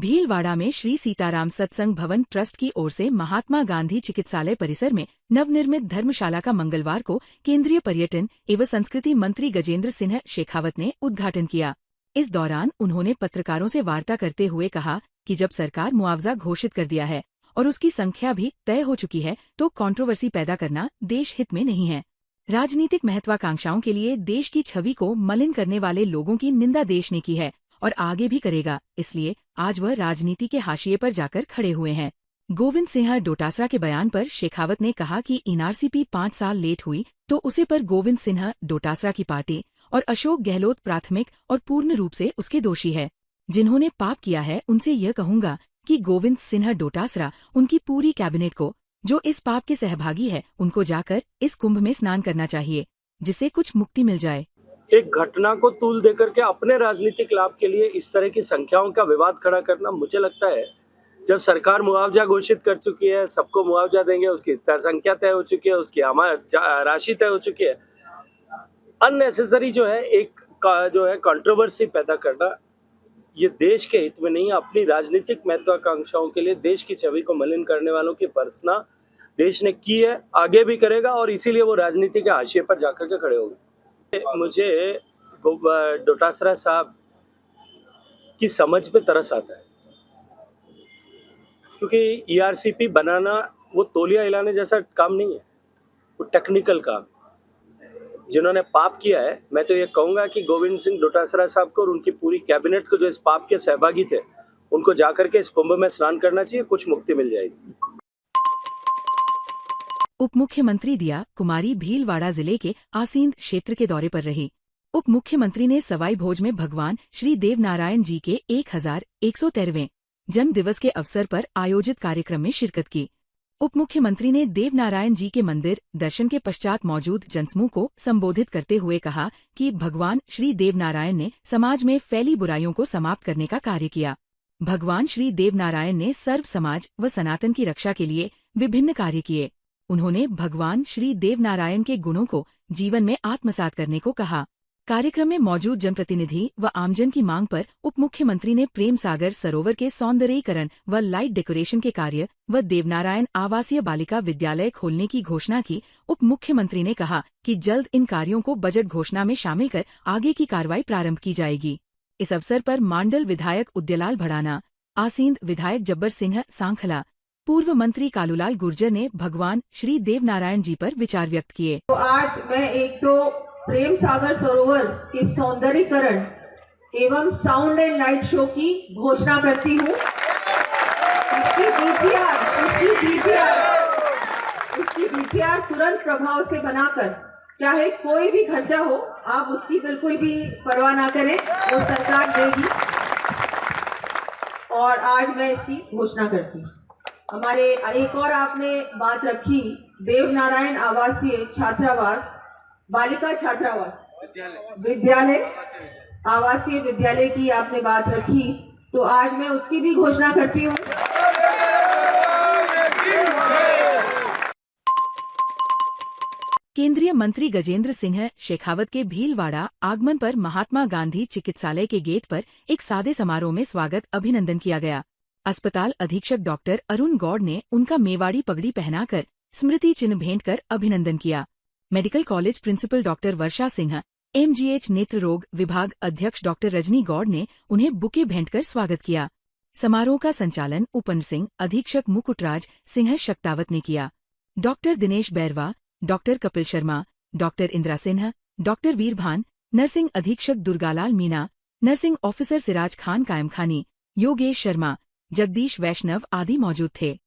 भीलवाड़ा में श्री सीताराम सत्संग भवन ट्रस्ट की ओर से महात्मा गांधी चिकित्सालय परिसर में नवनिर्मित धर्मशाला का मंगलवार को केंद्रीय पर्यटन एवं संस्कृति मंत्री गजेंद्र सिंह शेखावत ने उद्घाटन किया। इस दौरान उन्होंने पत्रकारों से वार्ता करते हुए कहा कि जब सरकार मुआवजा घोषित कर दिया है और उसकी संख्या भी तय हो चुकी है तो कंट्रोवर्सी पैदा करना देश हित में नहीं है। राजनीतिक महत्वाकांक्षाओं के लिए देश की छवि को मलिन करने वाले लोगों की निंदा देश ने की है और आगे भी करेगा, इसलिए आज वह राजनीति के हाशिए पर जाकर खड़े हुए हैं। गोविंद सिंह डोटासरा के बयान पर शेखावत ने कहा कि एनआरसीपी 5 साल लेट हुई तो उसे पर गोविंद सिंह डोटासरा की पार्टी और अशोक गहलोत प्राथमिक और पूर्ण रूप से उसके दोषी है। जिन्होंने पाप किया है उनसे यह कहूंगा कि गोविंद सिंह डोटासरा उनकी पूरी कैबिनेट को, जो इस पाप के सहभागी है, उनको जाकर इस कुंभ में स्नान करना चाहिए, जिससे कुछ मुक्ति मिल जाए। एक घटना को तूल देकर के अपने राजनीतिक लाभ के लिए इस तरह की संख्याओं का विवाद खड़ा करना, मुझे लगता है जब सरकार मुआवजा घोषित कर चुकी है, सबको मुआवजा देंगे, उसकी संख्या तय हो चुकी है, उसकी राशि तय हो चुकी है, अननेसेसरी जो है कंट्रोवर्सी पैदा करना ये देश के हित में नहीं है। अपनी राजनीतिक महत्वाकांक्षाओं के लिए देश की छवि को मलिन करने वालों की भर्त्सना देश ने की है, आगे भी करेगा और इसीलिए वो राजनीति के हाशिए पर जाकर के खड़े होंगे। मुझे डोटासरा साहब की समझ पे तरस आता है, क्योंकि ईआरसीपी बनाना वो तौलिया हिलाने जैसा काम नहीं है, वो टेक्निकल काम। जिन्होंने पाप किया है, मैं तो ये कहूंगा कि गोविंद सिंह डोटासरा साहब को और उनकी पूरी कैबिनेट को, जो इस पाप के सहभागी थे, उनको जाकर के इस कुंभ में स्नान करना चाहिए, कुछ मुक्ति मिल जाएगी। उप मुख्यमंत्री दिया कुमारी भीलवाड़ा जिले के आसींद क्षेत्र के दौरे पर रही। उप मुख्यमंत्री ने सवाई भोज में भगवान श्री देवनारायण जी के 1113वें जन्म दिवस के अवसर पर आयोजित कार्यक्रम में शिरकत की। उप मुख्यमंत्री ने देवनारायण जी के मंदिर दर्शन के पश्चात मौजूद जनसमूह को संबोधित करते हुए कहा कि भगवान श्री देवनारायण ने समाज में फैली बुराइयों को समाप्त करने का कार्य किया। भगवान श्री देवनारायण ने सर्व समाज व सनातन की रक्षा के लिए विभिन्न कार्य किए। उन्होंने भगवान श्री देवनारायण के गुणों को जीवन में आत्मसात करने को कहा। कार्यक्रम में मौजूद जनप्रतिनिधि व आमजन की मांग पर उप मुख्यमंत्री ने प्रेम सागर सरोवर के सौंदर्यीकरण व लाइट डेकोरेशन के कार्य व देवनारायण आवासीय बालिका विद्यालय खोलने की घोषणा की। उप मुख्यमंत्री ने कहा कि जल्द इन कार्यों को बजट घोषणा में शामिल कर आगे की कार्रवाई प्रारंभ की जाएगी। इस अवसर पर मांडल विधायक उद्यलाल भड़ाना, आसींद विधायक जब्बर सिंह सांखला, पूर्व मंत्री कालूलाल गुर्जर ने भगवान श्री देवनारायण जी पर विचार व्यक्त किए। तो आज मैं एक तो प्रेम सागर सरोवर के सौंदर्यीकरण एवं साउंड एंड लाइट शो की घोषणा करती हूँ। उसकी डीपीआर तुरंत प्रभाव से बनाकर, चाहे कोई भी खर्चा हो, आप उसकी बिल्कुल भी परवाह ना करें, वो सरकार देगी। और आज मैं इसकी घोषणा करती हूँ। हमारे एक और आपने बात रखी, देवनारायण आवासीय छात्रावास, बालिका छात्रावास विद्यालय, आवासीय विद्यालय की आपने बात रखी, तो आज मैं उसकी भी घोषणा करती हूँ। केंद्रीय मंत्री गजेंद्र सिंह शेखावत के भीलवाड़ा आगमन पर महात्मा गांधी चिकित्सालय के गेट पर एक सादे समारोह में स्वागत अभिनंदन किया गया। अस्पताल अधीक्षक डॉक्टर अरुण गौड़ ने उनका मेवाड़ी पगड़ी पहनाकर स्मृति चिन्ह भेंट कर अभिनंदन किया। मेडिकल कॉलेज प्रिंसिपल डॉक्टर वर्षा सिंह, एमजीएच नेत्र रोग विभाग अध्यक्ष डॉक्टर रजनी गौड़ ने उन्हें बुके भेंट कर स्वागत किया। समारोह का संचालन उपन सिंह, अधीक्षक मुकुटराज सिंह शक्तावत ने किया। Doctor Dinesh Bairwa, doctor Kapil Sharma, doctor Indira Sinha, doctor Veerbhan, nursing अधीक्षक दुर्गालाल मीणा, नर्सिंग ऑफिसर सिराज खान कायमखानी, योगेश शर्मा, जगदीश वैष्णव आदि मौजूद थे।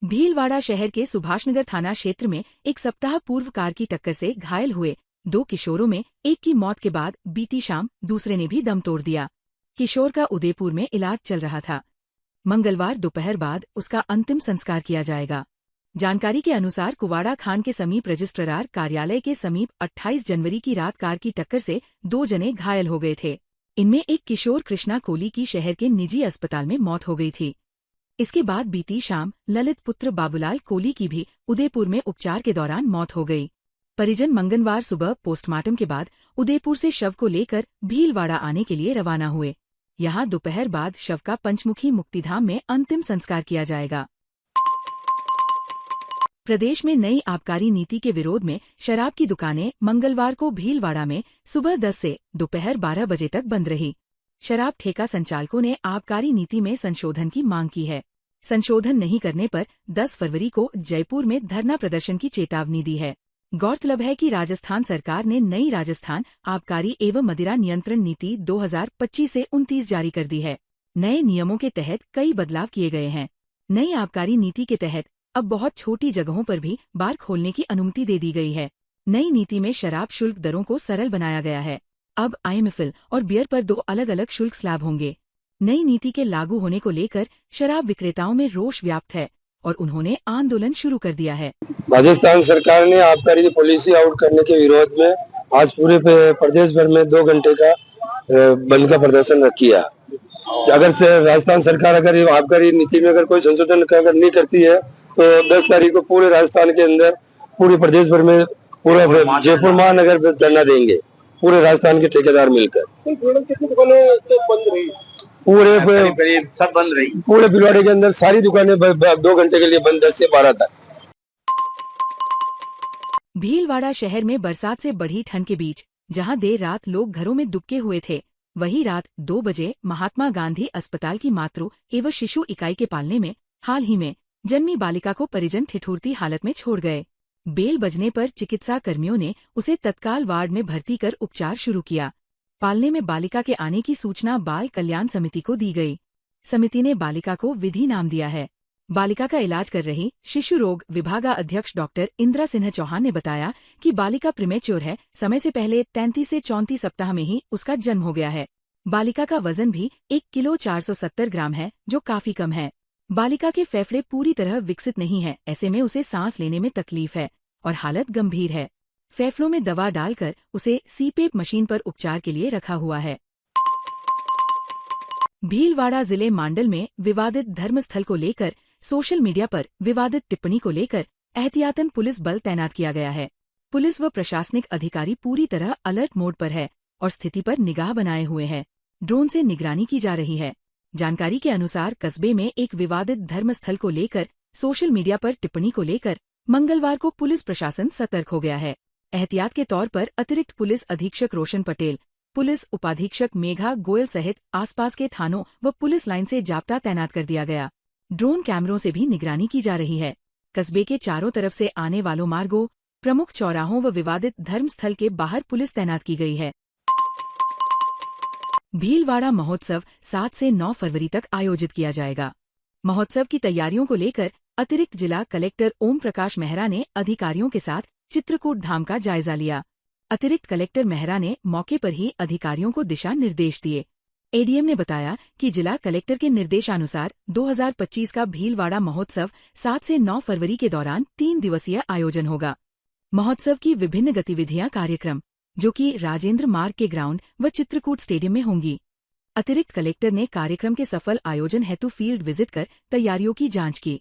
भीलवाड़ा शहर के सुभाषनगर थाना क्षेत्र में एक सप्ताह पूर्व कार की टक्कर से घायल हुए 2 किशोरों में एक की मौत के बाद बीती शाम दूसरे ने भी दम तोड़ दिया। किशोर का उदयपुर में इलाज चल रहा था। मंगलवार दोपहर बाद उसका अंतिम संस्कार किया जाएगा। जानकारी के अनुसार कुवाड़ा खान के समीप रजिस्ट्रार कार्यालय के समीप 28 जनवरी की रात कार की टक्कर से 2 जने घायल हो गए थे। इनमें एक किशोर कृष्णा कोली की शहर के निजी अस्पताल में मौत हो गई थी। इसके बाद बीती शाम ललित पुत्र बाबूलाल कोली की भी उदयपुर में उपचार के दौरान मौत हो गई। परिजन मंगलवार सुबह पोस्टमार्टम के बाद उदयपुर से शव को लेकर भीलवाड़ा आने के लिए रवाना हुए। यहाँ दोपहर बाद शव का पंचमुखी मुक्तिधाम में अंतिम संस्कार किया जाएगा। प्रदेश में नई आबकारी नीति के विरोध में शराब की दुकानें मंगलवार को भीलवाड़ा में सुबह 10 से दोपहर 12 बजे तक बंद रही। शराब ठेका संचालकों ने आबकारी नीति में संशोधन की मांग की है। संशोधन नहीं करने पर 10 फरवरी को जयपुर में धरना प्रदर्शन की चेतावनी दी है। गौरतलब है कि राजस्थान सरकार ने नई राजस्थान आबकारी एवं मदिरा नियंत्रण नीति 2025 से 29 जारी कर दी है। नए नियमों के तहत कई बदलाव किए गए हैं। नई आबकारी नीति के तहत अब बहुत छोटी जगहों पर भी बार खोलने की अनुमति दे दी गई है। नई नीति में शराब शुल्क दरों को सरल बनाया गया है। अब आईएमएफएल और बियर पर 2 अलग अलग शुल्क स्लैब होंगे। नई नीति के लागू होने को लेकर शराब विक्रेताओं में रोष व्याप्त है और उन्होंने आंदोलन शुरू कर दिया है। राजस्थान सरकार ने आबकारी पॉलिसी आउट करने के विरोध में आज पूरे प्रदेश भर में 2 घंटे का बंद का प्रदर्शन किया। अगर से राजस्थान सरकार अगर आबकारी नीति में अगर कोई संशोधन अगर नहीं करती है तो 10 तारीख को पूरे राजस्थान के अंदर पूरे प्रदेश भर में पूरा जयपुर महानगर में धरना देंगे, पूरे राजस्थान के ठेकेदार मिलकर। कितनी दुकानें तो बंद रही? पूरे सब बंद रही। पूरे भीलवाड़े के अंदर सारी दुकानें 2 घंटे के लिए बंद, 10 से 12 तक। भीलवाड़ा शहर में बरसात से बढ़ी ठंड के बीच जहां देर रात लोग घरों में दुबके हुए थे, वहीं रात 2 बजे महात्मा गांधी अस्पताल की मातृ एवं शिशु इकाई के पालने में हाल ही में जन्मी बालिका को परिजन ठिठुरती हालत में छोड़ गए। बेल बजने पर चिकित्सा कर्मियों ने उसे तत्काल वार्ड में भर्ती कर उपचार शुरू किया। पालने में बालिका के आने की सूचना बाल कल्याण समिति को दी गई। समिति ने बालिका को विधि नाम दिया है। बालिका का इलाज कर रही शिशु रोग विभागाध्यक्ष डॉक्टर इंदिरा सिन्हा चौहान ने बताया कि बालिका प्रीमेच्योर है। समय से पहले 33 से 34 सप्ताह में ही उसका जन्म हो गया है। बालिका का वजन भी 1 किलो 470 ग्राम है, जो काफी कम है। बालिका के फेफड़े पूरी तरह विकसित नहीं है, ऐसे में उसे सांस लेने में तकलीफ है और हालत गंभीर है। फेफड़ों में दवा डालकर उसे सीपेप मशीन पर उपचार के लिए रखा हुआ है। भीलवाड़ा जिले मांडल में विवादित धर्मस्थल को लेकर सोशल मीडिया पर विवादित टिप्पणी को लेकर एहतियातन पुलिस बल तैनात किया गया है। पुलिस व प्रशासनिक अधिकारी पूरी तरह अलर्ट मोड पर है और स्थिति पर निगाह बनाए हुए हैं। ड्रोन से निगरानी की जा रही है। जानकारी के अनुसार कस्बे में एक विवादित धर्मस्थल को लेकर सोशल मीडिया पर टिप्पणी को लेकर मंगलवार को पुलिस प्रशासन सतर्क हो गया है। एहतियात के तौर पर अतिरिक्त पुलिस अधीक्षक रोशन पटेल, पुलिस उपाधीक्षक मेघा गोयल सहित आसपास के थानों व पुलिस लाइन से जाप्ता तैनात कर दिया गया। ड्रोन कैमरों से भी निगरानी की जा रही है। कस्बे के चारों तरफ से आने वालों मार्गों, प्रमुख चौराहों व विवादित धर्मस्थल के बाहर पुलिस तैनात की गई है। भीलवाड़ा महोत्सव 7 से 9 फरवरी तक आयोजित किया जाएगा। महोत्सव की तैयारियों को लेकर अतिरिक्त जिला कलेक्टर ओम प्रकाश मेहरा ने अधिकारियों के साथ चित्रकूट धाम का जायजा लिया। अतिरिक्त कलेक्टर मेहरा ने मौके पर ही अधिकारियों को दिशा निर्देश दिए। एडीएम ने बताया कि जिला कलेक्टर के निर्देशानुसार 2025 का भीलवाड़ा महोत्सव 7 से 9 फरवरी के दौरान 3 दिवसीय आयोजन होगा। महोत्सव की विभिन्न गतिविधियां कार्यक्रम जो कि राजेंद्र मार्ग के ग्राउंड व चित्रकूट स्टेडियम में होंगी। अतिरिक्त कलेक्टर ने कार्यक्रम के सफल आयोजन हेतु फील्ड विजिट कर तैयारियों की जांच की।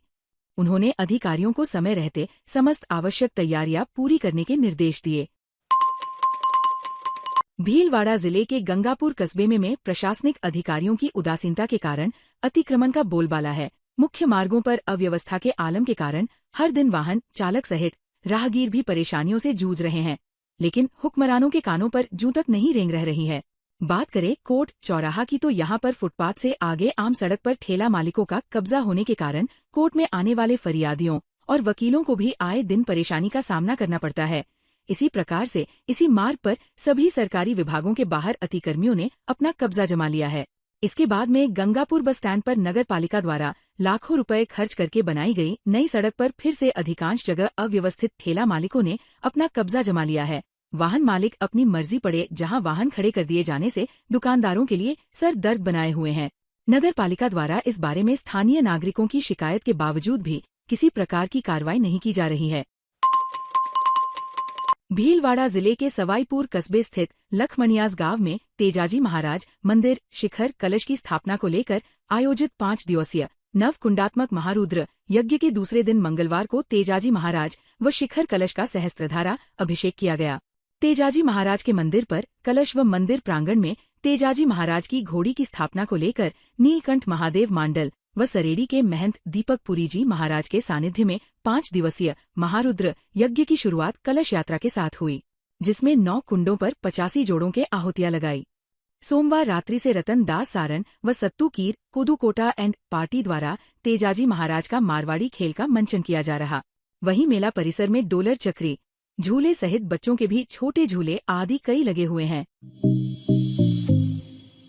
उन्होंने अधिकारियों को समय रहते समस्त आवश्यक तैयारियां पूरी करने के निर्देश दिए। भीलवाड़ा जिले के गंगापुर कस्बे में प्रशासनिक अधिकारियों की उदासीनता के कारण अतिक्रमण का बोलबाला है। मुख्य मार्गों पर अव्यवस्था के आलम के कारण हर दिन वाहन चालक सहित राहगीर भी परेशानियों से जूझ रहे हैं, लेकिन हुक्मरानों के कानों पर जूं तक नहीं रेंग रह रही है। बात करें कोट चौराहा की तो यहाँ पर फुटपाथ से आगे आम सड़क पर ठेला मालिकों का कब्जा होने के कारण कोर्ट में आने वाले फरियादियों और वकीलों को भी आए दिन परेशानी का सामना करना पड़ता है। इसी प्रकार से इसी मार्ग पर सभी सरकारी विभागों के बाहर अतिक्रमियों ने अपना कब्जा जमा लिया है। इसके बाद में गंगापुर बस स्टैंड पर नगर पालिका द्वारा लाखों रुपए खर्च करके बनाई गई नई सड़क पर फिर से अधिकांश जगह अव्यवस्थित ठेला मालिकों ने अपना कब्जा जमा लिया है। वाहन मालिक अपनी मर्जी पड़े जहां वाहन खड़े कर दिए जाने से दुकानदारों के लिए सर दर्द बनाए हुए हैं। नगर पालिका द्वारा इस बारे में स्थानीय नागरिकों की शिकायत के बावजूद भी किसी प्रकार की कार्रवाई नहीं की जा रही है। भीलवाड़ा जिले के सवाईपुर कस्बे स्थित लखमणियास गांव में तेजाजी महाराज मंदिर शिखर कलश की स्थापना को लेकर आयोजित 5 दिवसीय नव कुंडात्मक महारुद्र यज्ञ के दूसरे दिन मंगलवार को तेजाजी महाराज व शिखर कलश का सहस्त्रधारा अभिषेक किया गया। तेजाजी महाराज के मंदिर पर कलश व मंदिर प्रांगण में तेजाजी महाराज की घोड़ी की स्थापना को लेकर नीलकंठ महादेव मांडल व सरेडी के महंत दीपक पुरी जी महाराज के सानिध्य में 5 दिवसीय महारुद्र यज्ञ की शुरुआत कलश यात्रा के साथ हुई, जिसमें 9 कुंडों पर 85 जोड़ों के आहुतियां लगाई। सोमवार रात्रि से रतन दास सारन व सत्तू कीर कोदुकोटा एंड पार्टी द्वारा तेजाजी महाराज का मारवाड़ी खेल का मंचन किया जा रहा। वहीं मेला परिसर में डोलर चक्री झूले सहित बच्चों के भी छोटे झूले आदि कई लगे हुए हैं।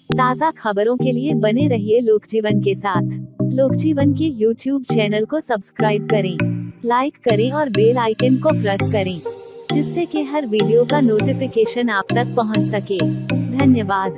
ताज़ा खबरों के लिए बने रहिए लोकजीवन के साथ। लोकजीवन के YouTube चैनल को सब्सक्राइब करें, लाइक करें और बेल आइकन को प्रेस करें, जिससे कि हर वीडियो का नोटिफिकेशन आप तक पहुंच सके। धन्यवाद।